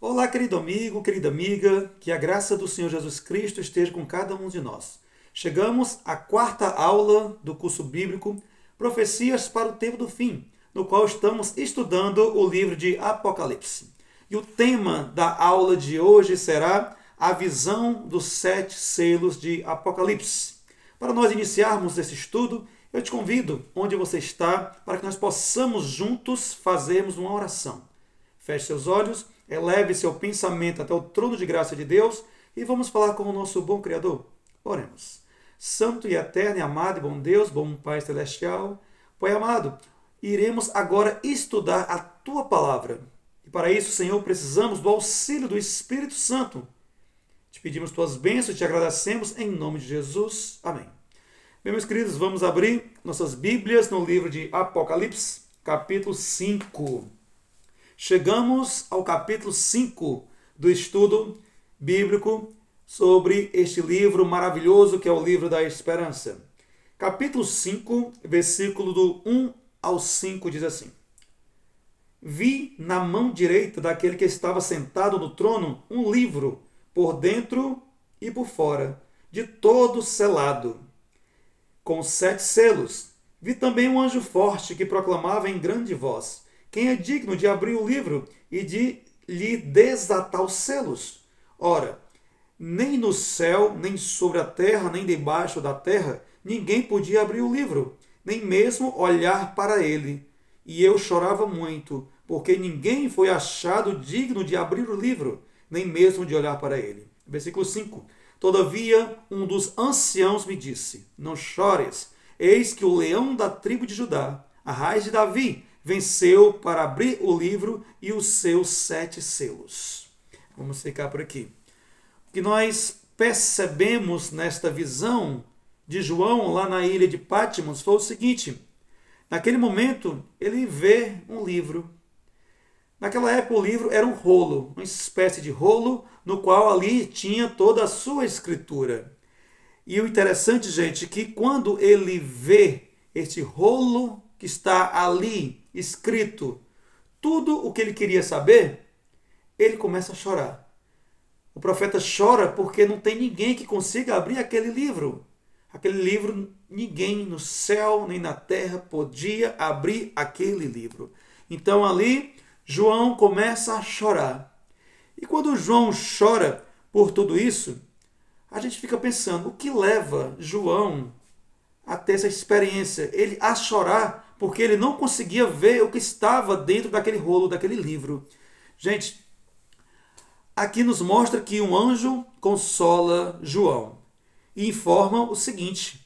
Olá, querido amigo, querida amiga, que a graça do Senhor Jesus Cristo esteja com cada um de nós. Chegamos à quarta aula do curso bíblico Profecias para o Tempo do Fim, no qual estamos estudando o livro de Apocalipse. E o tema da aula de hoje será a visão dos 7 selos de Apocalipse. Para nós iniciarmos esse estudo, eu te convido, onde você está, para que nós possamos juntos fazermos uma oração. Feche seus olhos, eleve seu pensamento até o trono de graça de Deus e vamos falar com o nosso bom Criador. Oremos. Santo e eterno e amado e bom Deus, bom Pai Celestial, Pai amado, iremos agora estudar a Tua Palavra. E para isso, Senhor, precisamos do auxílio do Espírito Santo. Te pedimos Tuas bênçãos e te agradecemos em nome de Jesus. Amém. Bem, meus queridos, vamos abrir nossas Bíblias no livro de Apocalipse, capítulo 5. Chegamos ao capítulo 5 do estudo bíblico sobre este livro maravilhoso que é o livro da esperança. Capítulo 5, versículo do 1 ao 5 diz assim: Vi na mão direita daquele que estava sentado no trono um livro, por dentro e por fora, de todo selado, com 7 selos. Vi também um anjo forte que proclamava em grande voz: Quem é digno de abrir o livro e de lhe desatar os selos? Ora, nem no céu, nem sobre a terra, nem debaixo da terra, ninguém podia abrir o livro, nem mesmo olhar para ele. E eu chorava muito, porque ninguém foi achado digno de abrir o livro, nem mesmo de olhar para ele. Versículo 5. Todavia, um dos anciãos me disse: Não chores, eis que o leão da tribo de Judá, a raiz de Davi, venceu para abrir o livro e os seus 7 selos. Vamos ficar por aqui. O que nós percebemos nesta visão de João lá na ilha de Patmos foi o seguinte: naquele momento ele vê um livro. Naquela época o livro era um rolo, uma espécie de rolo no qual ali tinha toda a sua escritura. E o interessante, gente, é que quando ele vê este rolo que está ali escrito, tudo o que ele queria saber, ele começa a chorar. O profeta chora porque não tem ninguém que consiga abrir aquele livro. Aquele livro, ninguém no céu nem na terra podia abrir aquele livro. Então ali, João começa a chorar. E quando João chora por tudo isso, a gente fica pensando, o que leva João a ter essa experiência? Ele a chorar porque ele não conseguia ver o que estava dentro daquele rolo, daquele livro. Gente, aqui nos mostra que um anjo consola João e informa o seguinte.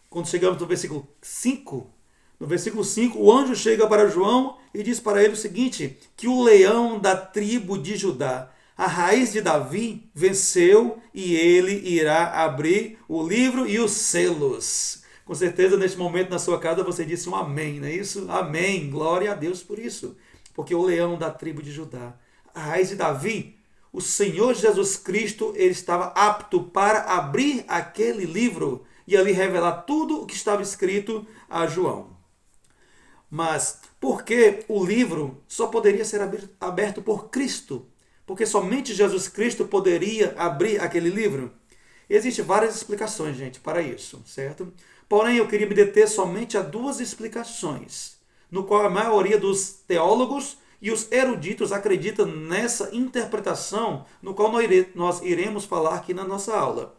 Quando chegamos no versículo 5, o anjo chega para João e diz para ele o seguinte, que o leão da tribo de Judá, a raiz de Davi, venceu e ele irá abrir o livro e os selos. Com certeza, neste momento na sua casa você disse um amém, não é isso? Amém, glória a Deus por isso. Porque o leão da tribo de Judá, a raiz de Davi, o Senhor Jesus Cristo, ele estava apto para abrir aquele livro e ali revelar tudo o que estava escrito a João. Mas por que o livro só poderia ser aberto por Cristo? Porque somente Jesus Cristo poderia abrir aquele livro? Existem várias explicações, gente, para isso, certo? Porém, eu queria me deter somente a 2 explicações, no qual a maioria dos teólogos e os eruditos acreditam nessa interpretação, no qual nós iremos falar aqui na nossa aula.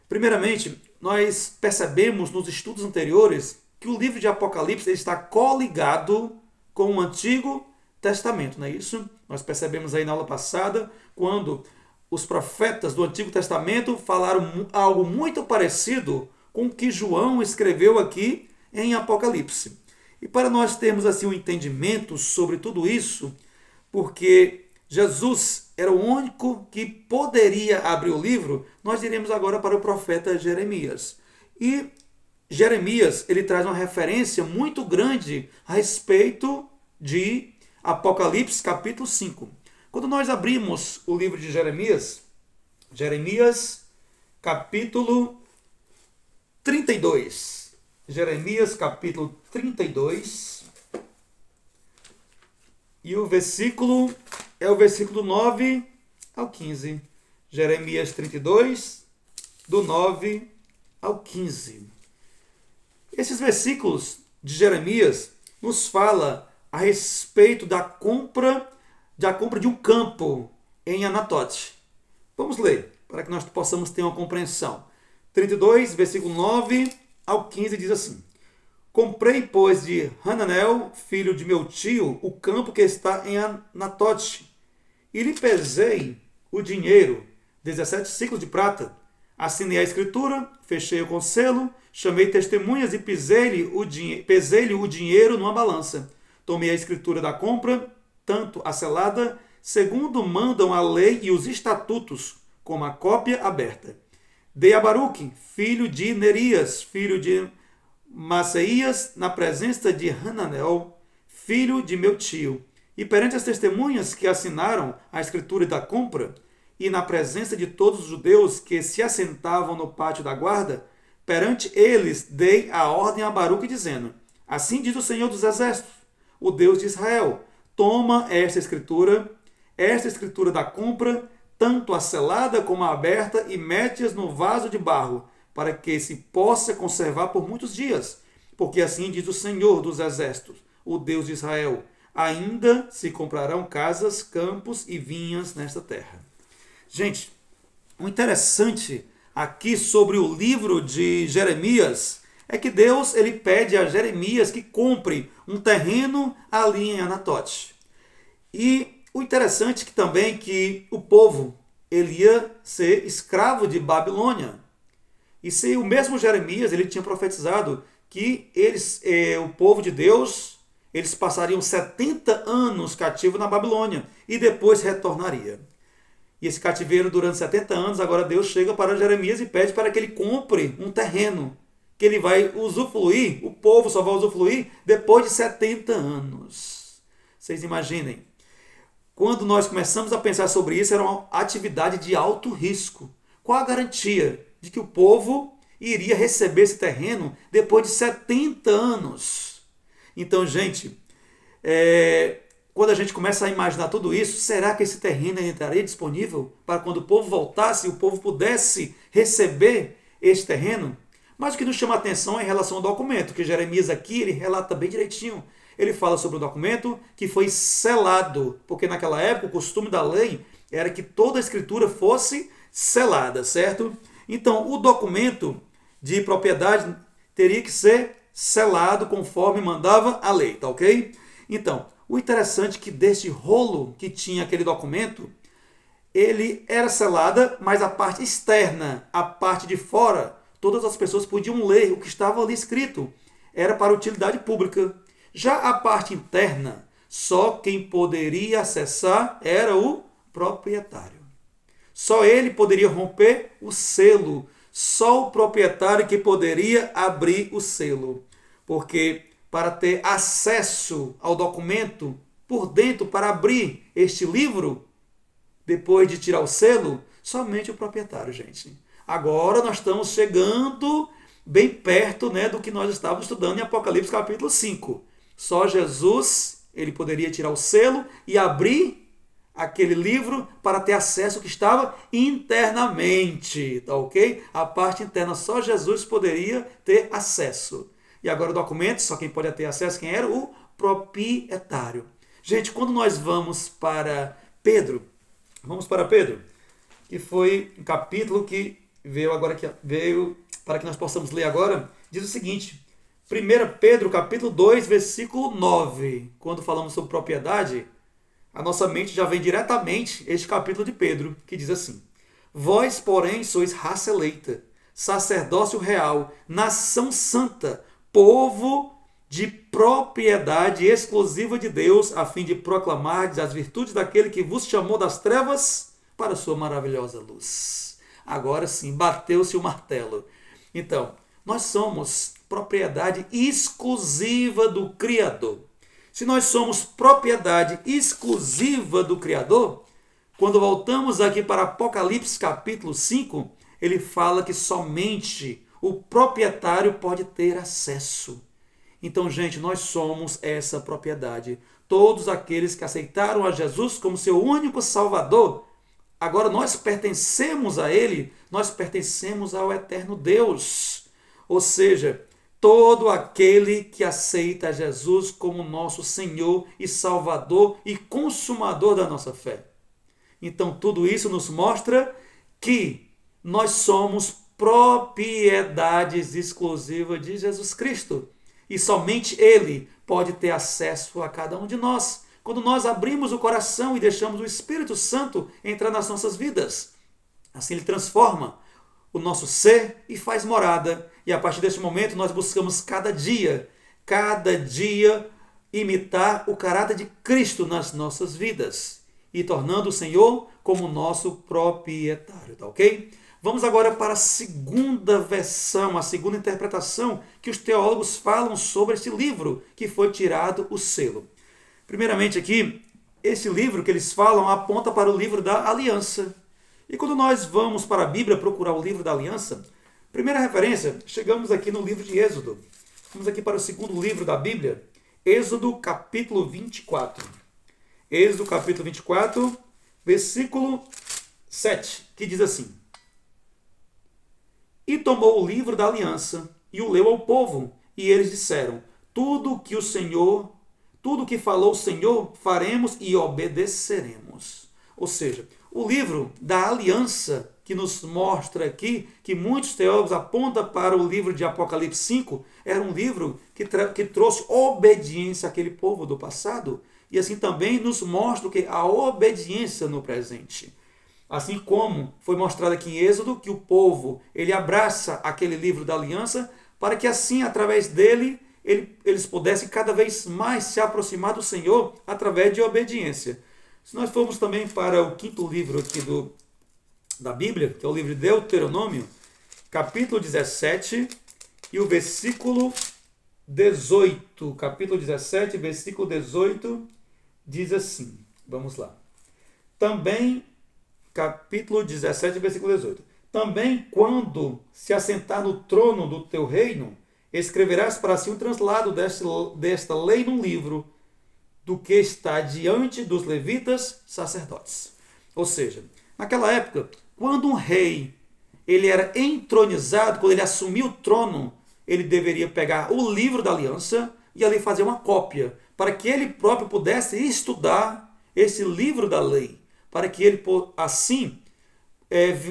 Primeiramente, nós percebemos nos estudos anteriores que o livro de Apocalipse está coligado com o Antigo Testamento, não é isso? Nós percebemos aí na aula passada, quando os profetas do Antigo Testamento falaram algo muito parecido com o que João escreveu aqui em Apocalipse. E para nós termos assim um entendimento sobre tudo isso, porque Jesus era o único que poderia abrir o livro, nós iremos agora para o profeta Jeremias. E Jeremias, ele traz uma referência muito grande a respeito de Apocalipse capítulo 5. Quando nós abrimos o livro de Jeremias, Jeremias capítulo 32. Jeremias capítulo 32. E o versículo é o versículo 9 ao 15. Jeremias 32, do 9 ao 15. Esses versículos de Jeremias nos fala a respeito da compra de um campo em Anatote. Vamos ler, para que nós possamos ter uma compreensão. 32, versículo 9 ao 15 diz assim: Comprei, pois, de Hananel, filho de meu tio, o campo que está em Anatote, e lhe pesei o dinheiro, 17 ciclos de prata. Assinei a escritura, fechei-o com selo, chamei testemunhas e pesei-lhe o dinheiro numa balança. Tomei a escritura da compra, tanto a selada, segundo mandam a lei e os estatutos, como a cópia aberta. Dei a Baruque, filho de Nerias, filho de Maceias, na presença de Hananel, filho de meu tio. E perante as testemunhas que assinaram a escritura da compra, e na presença de todos os judeus que se assentavam no pátio da guarda, perante eles dei a ordem a Baruque, dizendo: Assim diz o Senhor dos Exércitos, o Deus de Israel: Toma esta escritura da compra, tanto a selada como a aberta, e mete-as no vaso de barro, para que se possa conservar por muitos dias. Porque assim diz o Senhor dos Exércitos, o Deus de Israel: Ainda se comprarão casas, campos e vinhas nesta terra. Gente, o interessante aqui sobre o livro de Jeremias é que Deus ele pede a Jeremias que compre um terreno ali em Anatote. E o interessante que também que o povo ele ia ser escravo de Babilônia. E se o mesmo Jeremias ele tinha profetizado que o povo de Deus, eles passariam 70 anos cativo na Babilônia e depois retornaria. E esse cativeiro durante 70 anos, agora Deus chega para Jeremias e pede para que ele compre um terreno, que ele vai usufruir, o povo só vai usufruir depois de 70 anos. Vocês imaginem, quando nós começamos a pensar sobre isso, era uma atividade de alto risco. Qual a garantia de que o povo iria receber esse terreno depois de 70 anos? Então, gente, quando a gente começa a imaginar tudo isso, será que esse terreno ainda estaria disponível para quando o povo voltasse e o povo pudesse receber esse terreno? Mas o que nos chama a atenção é em relação ao documento, que Jeremias aqui ele relata bem direitinho. Ele fala sobre o documento que foi selado, porque naquela época o costume da lei era que toda a escritura fosse selada, certo? Então, o documento de propriedade teria que ser selado conforme mandava a lei, tá ok? Então, o interessante é que deste rolo que tinha aquele documento, ele era selada, mas a parte externa, a parte de fora, todas as pessoas podiam ler o que estava ali escrito. Era para utilidade pública. Já a parte interna, só quem poderia acessar era o proprietário. Só ele poderia romper o selo. Só o proprietário que poderia abrir o selo. Porque para ter acesso ao documento por dentro, para abrir este livro, depois de tirar o selo, somente o proprietário, gente. Agora nós estamos chegando bem perto, do que nós estávamos estudando em Apocalipse capítulo 5. Só Jesus, ele poderia tirar o selo e abrir aquele livro para ter acesso ao que estava internamente, tá ok? A parte interna, só Jesus poderia ter acesso. E agora o documento, só quem pode ter acesso, quem era? O proprietário. Gente, quando nós vamos para Pedro, que foi um capítulo que veio para que nós possamos ler agora, diz o seguinte, 1 Pedro capítulo 2, versículo 9, quando falamos sobre propriedade, a nossa mente já vem diretamente este capítulo de Pedro, que diz assim: Vós, porém, sois raça eleita, sacerdócio real, nação santa, povo de propriedade exclusiva de Deus, a fim de proclamar as virtudes daquele que vos chamou das trevas para a sua maravilhosa luz. Agora sim, bateu-se o martelo. Então, nós somos propriedade exclusiva do Criador. Se nós somos propriedade exclusiva do Criador, quando voltamos aqui para Apocalipse capítulo 5, ele fala que somente o proprietário pode ter acesso. Então, gente, nós somos essa propriedade. todos aqueles que aceitaram a Jesus como seu único Salvador, agora nós pertencemos a Ele, nós pertencemos ao eterno Deus. Ou seja, todo aquele que aceita Jesus como nosso Senhor e Salvador e consumador da nossa fé. Então, tudo isso nos mostra que nós somos propriedades exclusivas de Jesus Cristo. E somente Ele pode ter acesso a cada um de nós. Quando nós abrimos o coração e deixamos o Espírito Santo entrar nas nossas vidas. Assim Ele transforma o nosso ser e faz morada. E a partir deste momento nós buscamos cada dia, imitar o caráter de Cristo nas nossas vidas. E tornando o Senhor como nosso proprietário, tá ok? Vamos agora para a segunda versão, a segunda interpretação que os teólogos falam sobre esse livro que foi tirado o selo. Primeiramente aqui, esse livro que eles falam aponta para o livro da Aliança. E quando nós vamos para a Bíblia procurar o livro da Aliança, primeira referência, chegamos aqui no livro de Êxodo. Vamos aqui para o segundo livro da Bíblia, Êxodo capítulo 24. Êxodo capítulo 24, versículo 7, que diz assim: E tomou o livro da aliança e o leu ao povo, e eles disseram: Tudo que falou o Senhor, faremos e obedeceremos. Ou seja, o livro da aliança que nos mostra aqui, que muitos teólogos apontam para o livro de Apocalipse 5, era um livro que trouxe obediência àquele povo do passado, e assim também nos mostra que a obediência no presente. Assim como foi mostrado aqui em Êxodo, que o povo ele abraça aquele livro da aliança, para que assim, através dele, eles pudessem cada vez mais se aproximar do Senhor através de obediência. Se nós formos também para o quinto livro aqui da Bíblia, que é o livro de Deuteronômio, capítulo 17 e o versículo 18. Capítulo 17, versículo 18, diz assim, vamos lá. Também, capítulo 17, versículo 18. Também quando se assentar no trono do teu reino, escreverás para si um translado desta lei num livro, do que está diante dos levitas sacerdotes. Ou seja, naquela época, quando um rei ele era entronizado, quando ele assumia o trono, ele deveria pegar o livro da aliança e ali fazer uma cópia, para que ele próprio pudesse estudar esse livro da lei, para que ele assim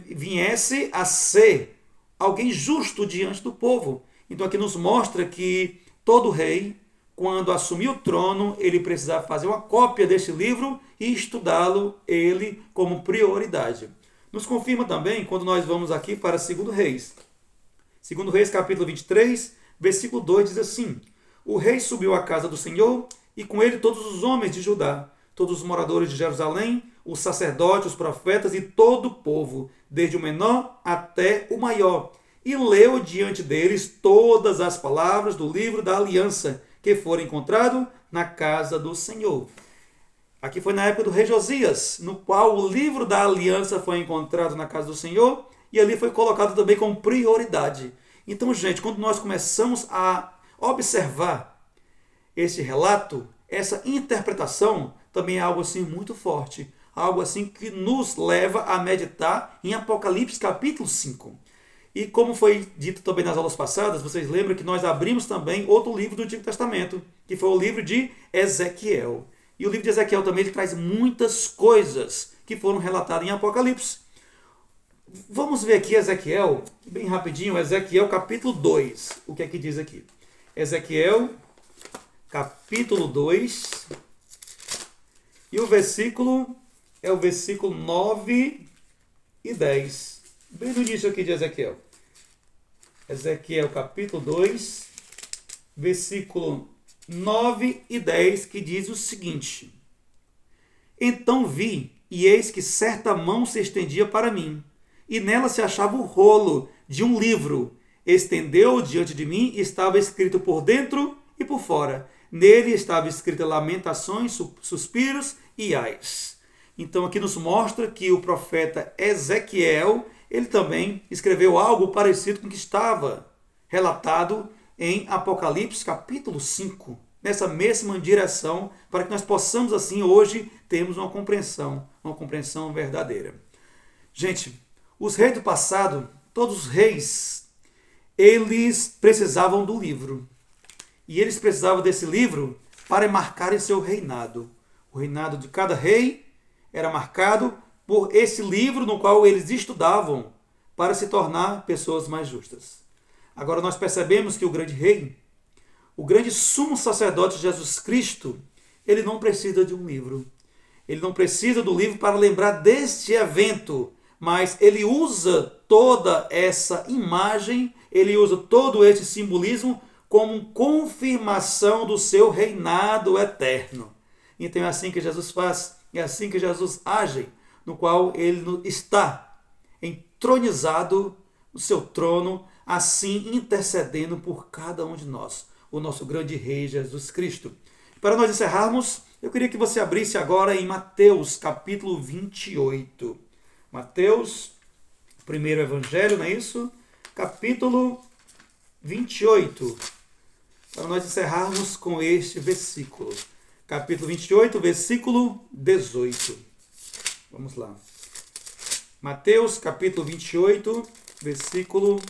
viesse a ser alguém justo diante do povo. Então aqui nos mostra que todo rei, quando assumir o trono, ele precisava fazer uma cópia deste livro e estudá-lo ele como prioridade. Nos confirma também quando nós vamos aqui para 2 Reis. 2 Reis capítulo 23, versículo 2 diz assim: O rei subiu à casa do Senhor e com ele todos os homens de Judá, todos os moradores de Jerusalém, os sacerdotes, os profetas e todo o povo, desde o menor até o maior. E leu diante deles todas as palavras do livro da aliança, que foram encontrados na casa do Senhor. Aqui foi na época do rei Josias, no qual o livro da aliança foi encontrado na casa do Senhor, e ali foi colocado também como prioridade. Então, gente, quando nós começamos a observar esse relato, essa interpretação, também é algo assim muito forte, algo assim que nos leva a meditar em Apocalipse capítulo 5. E como foi dito também nas aulas passadas, vocês lembram que nós abrimos também outro livro do Antigo Testamento, que foi o livro de Ezequiel. E o livro de Ezequiel também ele traz muitas coisas que foram relatadas em Apocalipse. Vamos ver aqui Ezequiel, bem rapidinho, Ezequiel capítulo 2. O que é que diz aqui? Ezequiel capítulo 2. E o versículo é o versículo 9 e 10. Bem no início aqui de Ezequiel. Ezequiel capítulo 2, versículo 9 e 10, que diz o seguinte: Então vi, e eis que certa mão se estendia para mim, e nela se achava o rolo de um livro. Estendeu-o diante de mim, e estava escrito por dentro e por fora. Nele estava escrito lamentações, suspiros e ais. Então aqui nos mostra que o profeta Ezequiel, ele também escreveu algo parecido com o que estava relatado em Apocalipse capítulo 5. nessa mesma direção, para que nós possamos assim hoje termos uma compreensão verdadeira. Gente, os reis do passado, todos os reis, eles precisavam do livro. E eles precisavam desse livro para marcarem seu reinado. O reinado de cada rei era marcado por esse livro no qual eles estudavam para se tornar pessoas mais justas. Agora nós percebemos que o grande rei, o grande sumo sacerdote Jesus Cristo, ele não precisa de um livro. Ele não precisa do livro para lembrar deste evento, mas ele usa toda essa imagem, ele usa todo esse simbolismo como confirmação do seu reinado eterno. Então é assim que Jesus faz, é assim que Jesus age, no qual ele está entronizado no seu trono, assim intercedendo por cada um de nós, o nosso grande rei Jesus Cristo. Para nós encerrarmos, eu queria que você abrisse agora em Mateus capítulo 28. Mateus, primeiro evangelho, não é isso? Capítulo 28. Para nós encerrarmos com este versículo. Capítulo 28, versículo 18. Vamos lá. Mateus, capítulo 28, versículo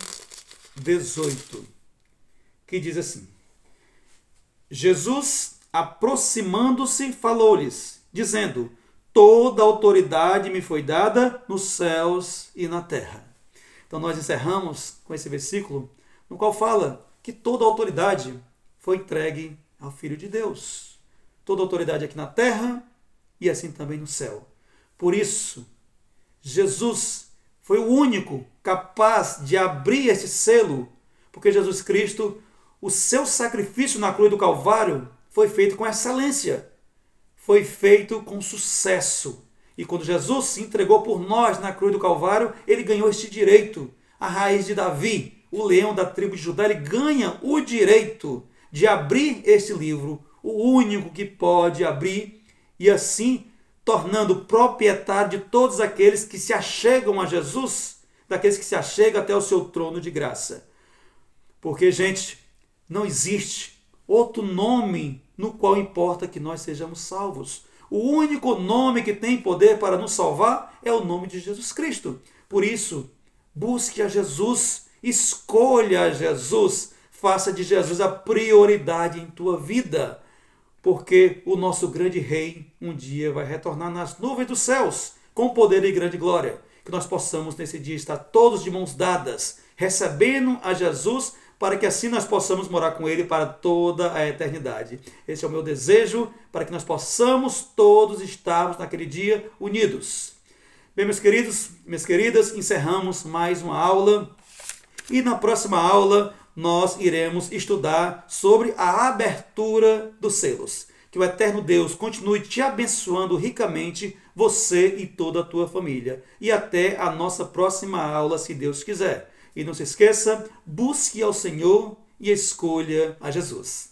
18. Que diz assim: Jesus, aproximando-se, falou-lhes, dizendo: toda autoridade me foi dada nos céus e na terra. Então nós encerramos com esse versículo, no qual fala que toda autoridade foi entregue ao Filho de Deus. Toda autoridade aqui na terra e assim também no céu. Por isso, Jesus foi o único capaz de abrir esse selo, porque Jesus Cristo, o seu sacrifício na cruz do Calvário foi feito com excelência, foi feito com sucesso. E quando Jesus se entregou por nós na cruz do Calvário, ele ganhou este direito. A raiz de Davi, o leão da tribo de Judá, ele ganha o direito de abrir este livro, o único que pode abrir, e assim tornando proprietário de todos aqueles que se achegam a Jesus, daqueles que se achegam até o seu trono de graça. Porque, gente, não existe outro nome no qual importa que nós sejamos salvos. O único nome que tem poder para nos salvar é o nome de Jesus Cristo. Por isso, busque a Jesus, escolha a Jesus, faça de Jesus a prioridade em tua vida, porque o nosso grande rei um dia vai retornar nas nuvens dos céus com poder e grande glória. Que nós possamos nesse dia estar todos de mãos dadas, recebendo a Jesus, para que assim nós possamos morar com ele para toda a eternidade. Esse é o meu desejo, para que nós possamos todos estarmos naquele dia unidos. Bem, meus queridos, minhas queridas, encerramos mais uma aula, e na próxima aula nós iremos estudar sobre a abertura dos selos. Que o eterno Deus continue te abençoando ricamente, você e toda a tua família. E até a nossa próxima aula, se Deus quiser. E não se esqueça, busque ao Senhor e escolha a Jesus.